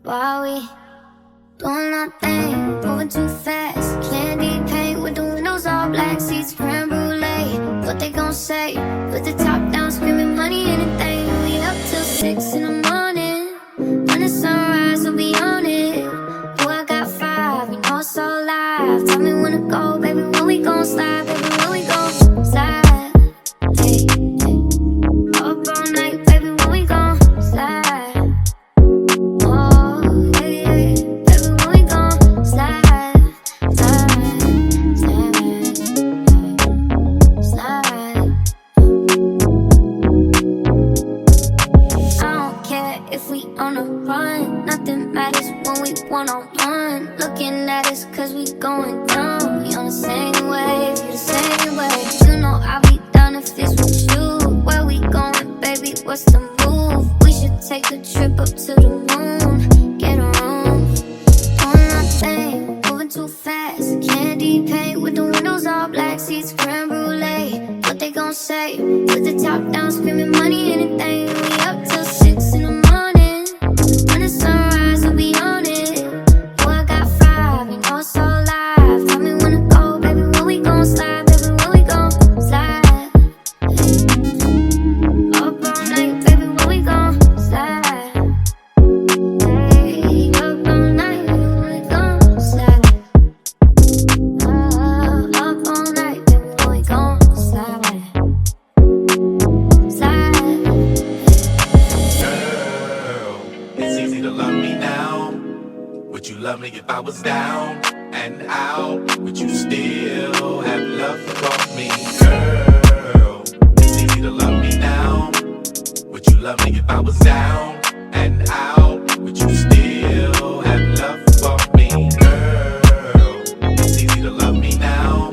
While we doing our thing, moving too fast. Candy paint with the windows all black, seats creme brulee. What they gon' say? Put the top down, screaming money, anything. We up till 6 in the morning. When the sunrise, we'll be on it. Boy, I got 5, you know it's all live. Tell me when to go, baby, when we gon' slide, baby, when we gon' slide. Hey, hey. Up all night, baby, when we gon' slide. On the run, nothing matters when we one-on-one. Looking at us cause we going down. We on the same wave, you the same way. You know I'll be down if it's with you. Where we going, baby, what's the move? We should take a trip up to the moon. Get a room, doing our thing, moving too fast. Candy paint with the windows all black, seats creme brulee. What they gon' say? Put the top down, screaming money, anything. We up till 6 in the morning. Sunrise, we'll be on it. Boy, I got 5, you know it's all live. Tell me when to go, baby, when we gon' slide, baby, when we gon' slide. Up all night, baby, when we gon' slide. Hey, up all night, baby, when we gon' slide. Up all night, baby, when we gon' slide. It's easy to love me now. Would you love me if I was down and out? Would you still have love for me, girl? It's easy to love me now. Would you love me if I was down and out? Would you still have love for me, girl? It's easy to love me now.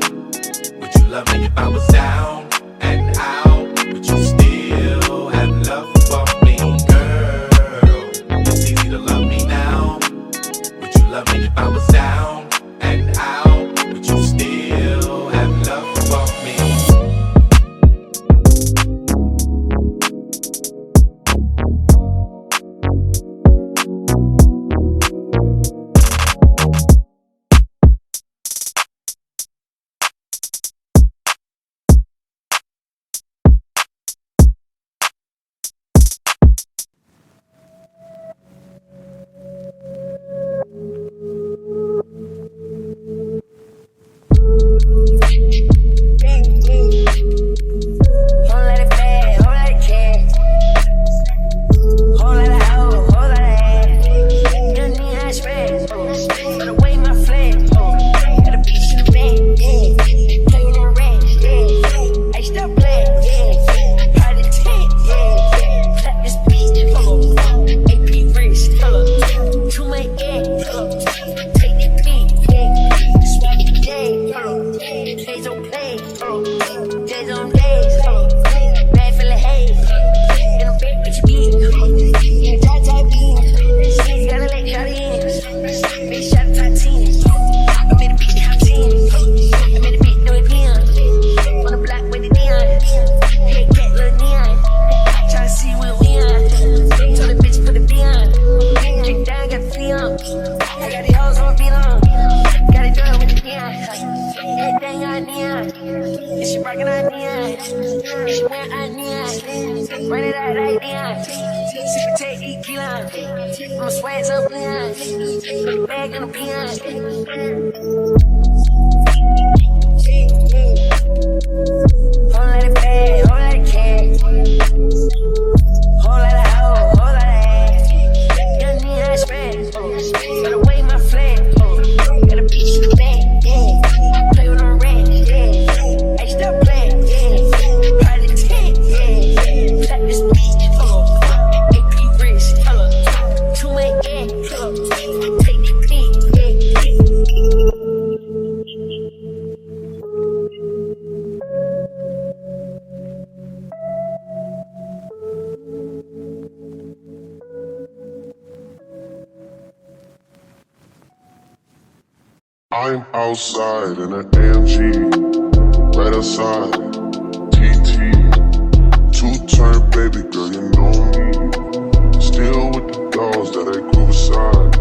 Would you love me if I was down and out? Would you still have love for me, girl? It's easy to love me now. Would you love me if I was down and out? Would you still have love for me? I'm outside in an AMG, right outside, TT, two-turn baby girl, you know me. Still with the dogs that I grew beside.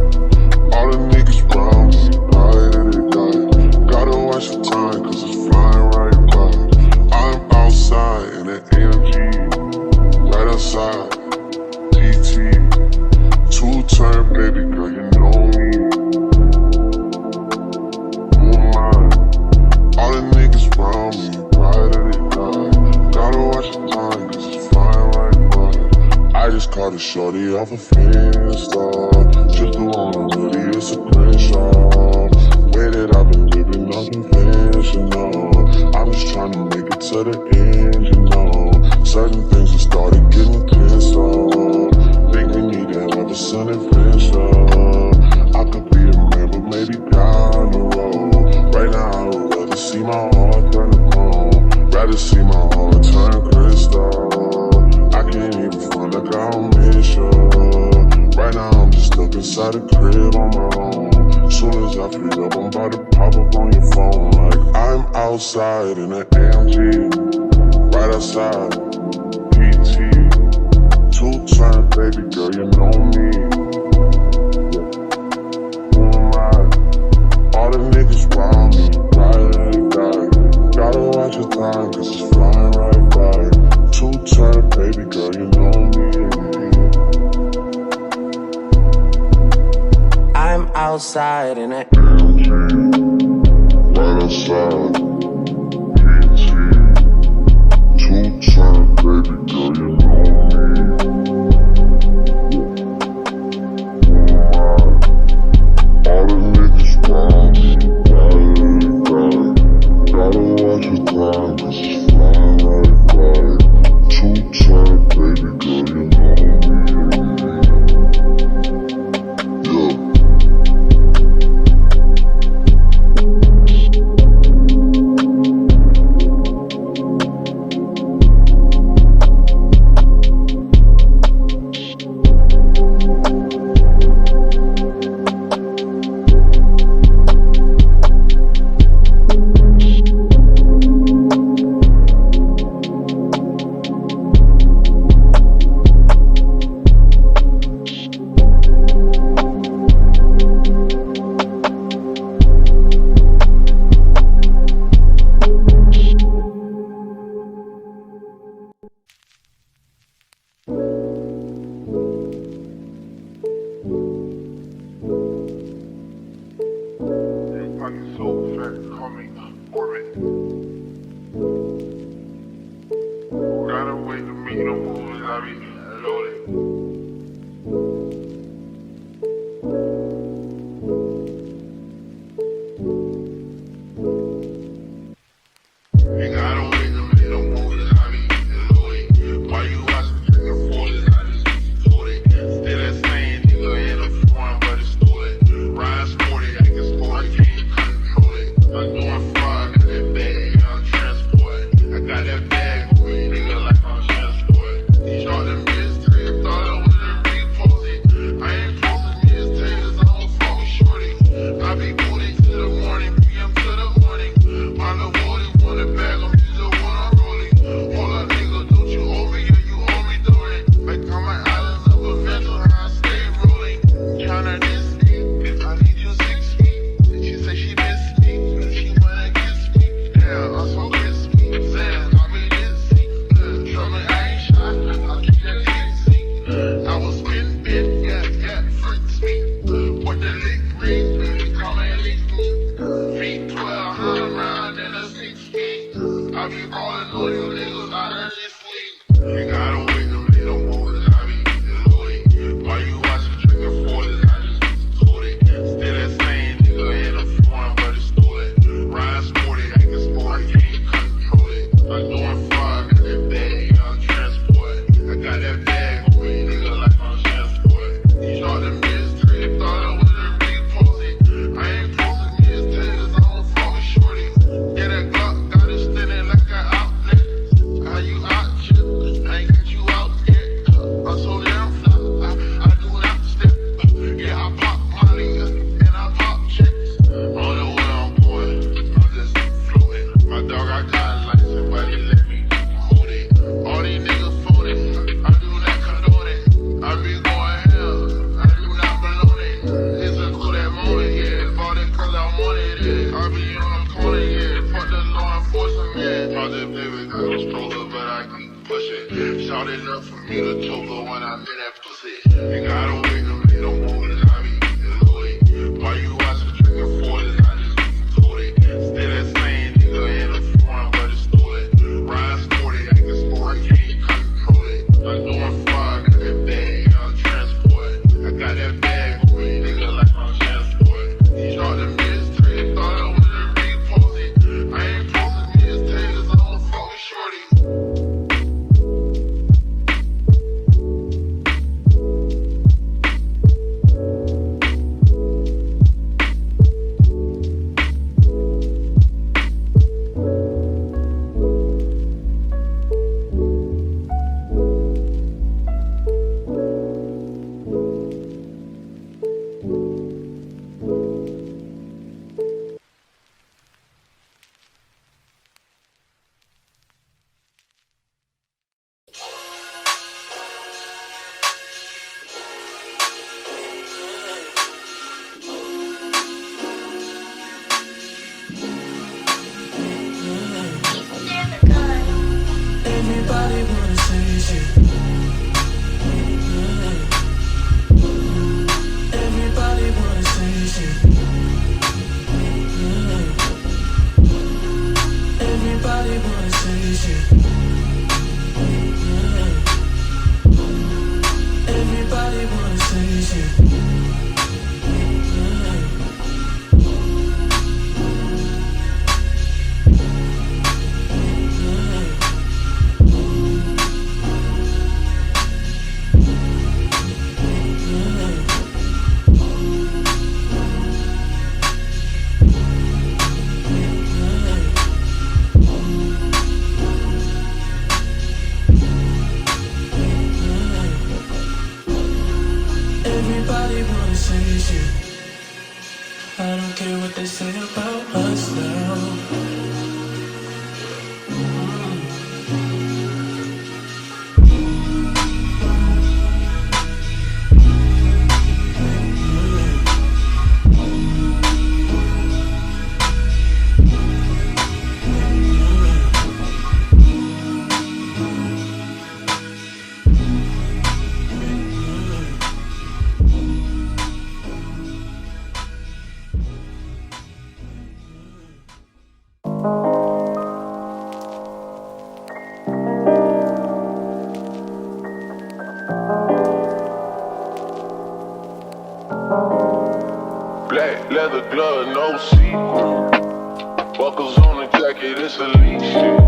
Two-time baby girl, you know me. Who am I? All the niggas around me, right at it high. Gotta watch the time, cause it's flying right by. I just caught a shorty off a Finsta. Just the one on hoodie, it's a crenshaw. Way that I've been living unconventional. I'm just trying to make it to the end, you know. Certain things have started getting pissed off. Think we need to have a sun adventure. I could be a man, but maybe down the road. Right now I would rather see my heart turn to chrome. Rather see my heart turn crystal. I can't even front like I don't miss you. Right now I'm just stuck inside the crib on my own. Soon as I free up, I'm about to pop up on your phone. Like I'm outside in an AMG, right outside, PT. Two-time baby girl, you know me. Who am I? All the niggas around me, right at it die. Gotta watch your time, cause it's flying right by. Two-time baby girl, you know me. I'm outside in an AMG, right outside, PT. Two-time baby girl, you know me. All the niggas around me, right. Gotta watch your time, cause it's flying right by. Two-time baby girl, you know me. Yeah. Fucking so fat, call me Orbit. Gotta wait to meet no moves, I be loaded. You gotta wait to meet no moves, I be loaded. Why you watching nigga for this? I just told it. Still that same nigga in the foreign, but it's stolen. Ride sporty, I can score, I can't control it. I'm doing fraud, got that bag, I'm transport. I got that bag for me, nigga, like I'm transport. He shot the mystery, thought I was a repost it. I ain't posting these taters, I don't fuck with shorty. I be booty to the morning, PM to the morning. My little booty want it back, I'm just the one I'm rolling. Hold up, nigga, don't you owe me, yeah, you owe me, don't it? Like on my islands of adventure, how I stay rolling. Tryna diss me, if I need you 6 feet. She say she miss me, she wanna kiss me. Damn, I'm so kiss me. Saying, I mean, dizzy. Tell me I ain't shy, I'll keep that dizzy. I was spin bit, yeah, freaks me. What the lick ring, call me lick me. Feet 12, I'm round in a 6 feet. I be ballin' on you niggas out of this league. You gotta wait to meet no moves, I be loaded. Why you watching trigger for this? I just told it. Still that same nigga in the foreign, but it's stolen. Ride sporty, I can sport, I can't control it. I'm doing fraud, got that bag, I'm transport. I got that bag for me, nigga, like I'm transport. He shot the mystery, thought I was a repost it. I ain't posting these taters, I don't fuck with shorty. Yeah, that Glock got it standing like an outlet. How you out shit? I ain't got you out yet. I'm so damn fly, I do not step. Yeah, I pop money and I pop checks. I don't know where I'm going, I'm just floating. My dog, I got a license, but he let me hold it. All these niggas phony, I do not condone it. I be going hell, I do not below it. It's a cool that moment, yeah. Bought it cause I wanted it. I be on the corner, yeah. Fuck the law enforcement. Positive living, got no stroller, but I keep pushing. Shout it up for me to choke her when I'm in that pussy. You gotta wait a minute. Everybody wanna say shit. I don't care what they say about us now. Black leather glove, no sequin. Buckles on the jacket, it's elite shit.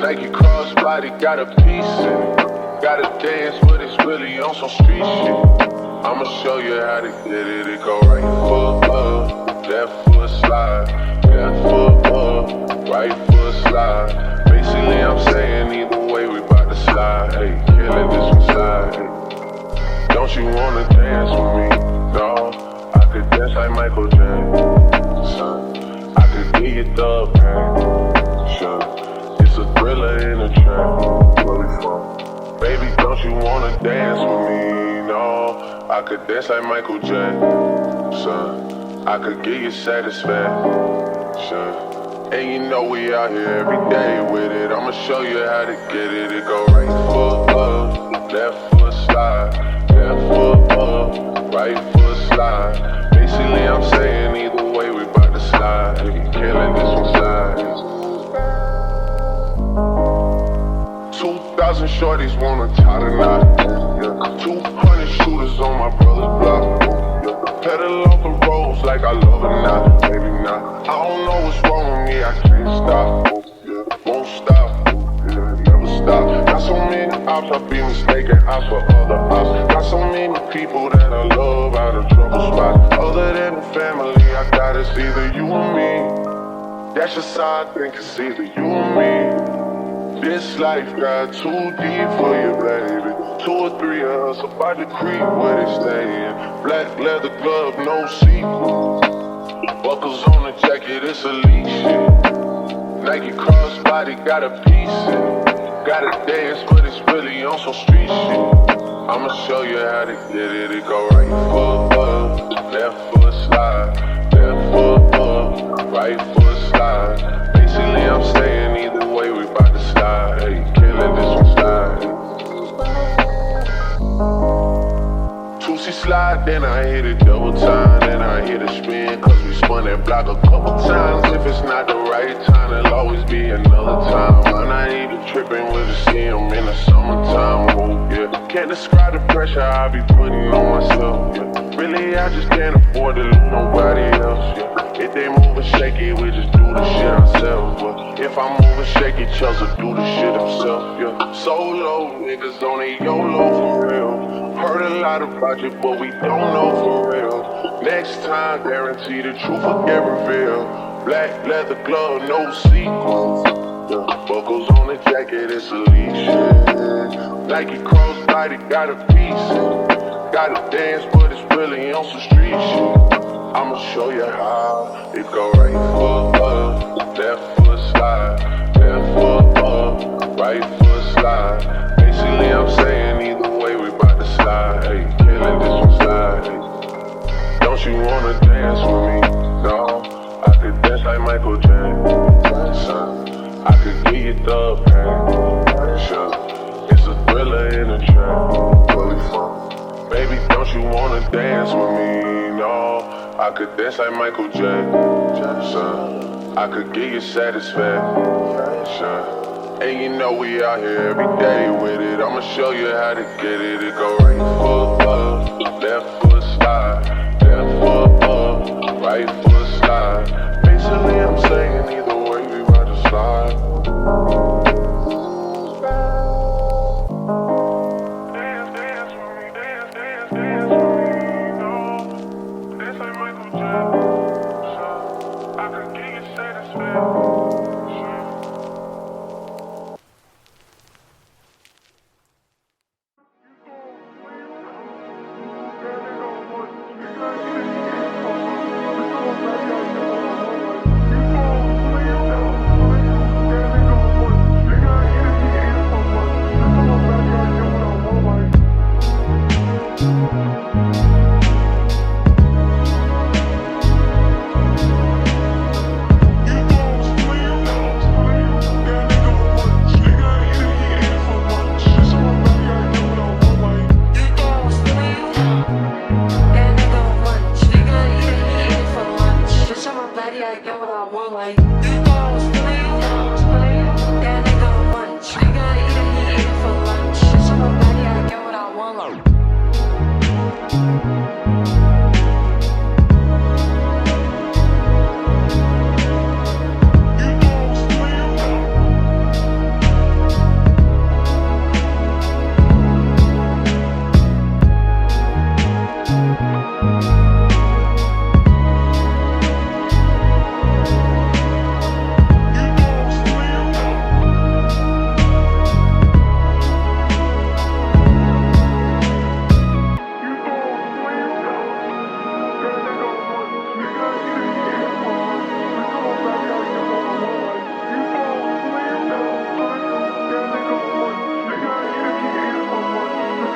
Nike crossbody, got a piece in it. Gotta dance, but it's really on some street shit. I'ma show you how to get it. It go right foot up, left foot slide, left foot up, right foot slide. Basically, I'm saying either way we bout to slide. Hey, killing this one side. Hey. Don't you wanna dance with me? No, I could dance like Michael Jackson. I could give you the pain. Sure, it's a thriller in a track. Where we from? Baby, don't you wanna dance with me? No, I could dance like Michael Jackson. I could give you satisfaction. And you know we out here every day with it. I'ma show you how to get it. It go right foot up, left foot slide, left foot up, right foot slide. Basically, I'm saying either way we bout to slide. Hey, killing this one side. 2,000 shorties wanna tie the knot. Yeah. 200 shooters on my brother's block. Yeah. Pedal off the roads like I love it not, maybe not. I don't know what's wrong with me, I can't stop. Yeah. Won't stop. Yeah. Never stop. Got so many ops, I be mistaken ops for other ops. Got so many people that I love out of trouble spots. Other than the family, I got it's either you or me. That's just how I think it's either you or me. This life got too deep for you, baby. 2 or 3 of us about to creep where they staying. Black leather glove, no sequel. Buckles on the jacket, it's elite shit. Nike crossbody, got a piece in it. Gotta dance, but it's really on some street shit. I'ma show you how to get it. It go right foot up, left foot slide, left foot up, right foot slide. Basically, I'm saying either way we bout to slide. Hey, killing this one slide. 2C slide, then I hit it double time, then I hit a spin, cause we spun that block a couple times. If it's not the right time, there'll always be another time. I'm not even tripping, we'll just see them in the summertime. Oh, yeah. Can't describe the pressure I be putting on myself. Yeah. Really, I just can't afford to lose nobody else. Yeah. If they moving shaky, we just do the shit ourselves. But if I'm moving shaky, Chelsea do the shit himself. Yeah. Solo niggas on a YOLO for real. Heard a lot about you, but we don't know for real. Next time, guarantee the truth will get revealed. Black leather glove, no sequins. Yeah. Buckles on the jacket, it's elite shit. Nike crossbody, got a piece in it. Gotta dance, but it's really on some street shit. I'ma show you how it go right foot up, left foot slide, left foot up, right foot slide. Basically, I'm saying either way we bout to slide. Hey, killing this one slide. Hey. Don't you wanna dance with me? No, I could dance like Michael Jackson. I could give you the pain. Sure, it's a thriller in a track. Where we from? Baby, don't you wanna dance with me? No, I could dance like Michael Jackson. I could give you satisfaction. And you know we out here every day with it. I'ma show you how to get it. It go right foot up, left Thank